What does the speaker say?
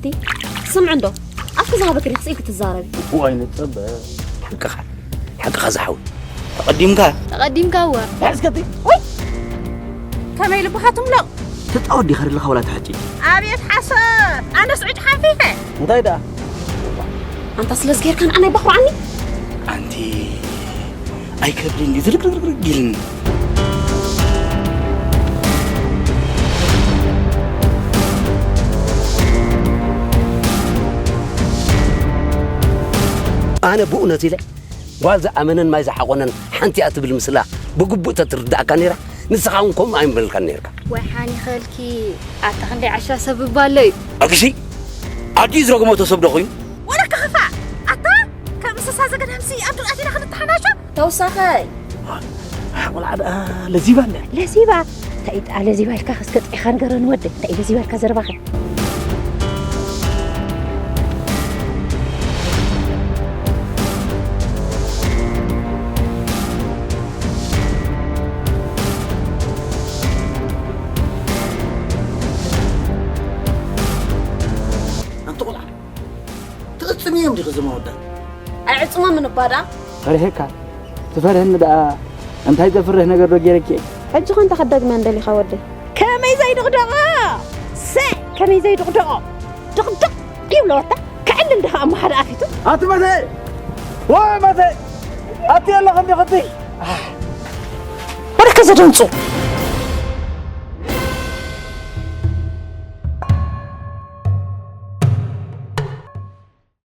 أختي سمع عنده أفكر ذهبك رخصيك تزاربي وين تصب حق خزحوي تقدمك هو حسكتي وي كما يلبوحاتهم لا تتعودي خير لك ولا تحكي أبيت حسن أنا سعيد حفيفة متى ده أنت أصل صغير كان أنا يبخر عني أنت أي كبرين يزرق جلن أنا بقول نزيله وازع أمنن ما يزحقونن حنتي أتبل مسلا بقبو تتردع كنيرة نسخاونكم أي مبل كنيرة وحاني خالكي أعتقد عشرة سبب بالي أكشي عجيز رقم تصبدقين ولا كخفاء أتا كم ساسا قد همسي أبدو أتينا خد التحناشة توسخي ولا عاد لزيبان لزيبا تأيد على زيبا الكاخس كت إخان قرن ودي تأيد زيبا الكازرباخي تقسميهم دي خزمة ودا العصمة من البارا فريحك تفرهن دا أنت هاي تفرح نقدر رجيرك أنت خن تخدق من دلي خودي كم يزيد غدقة سه كم يزيد غدقة دق يولوتا كأن ده أم حدا أفيتو أنت ماذا وين ماذا أنت يلا خدي وركز جنسو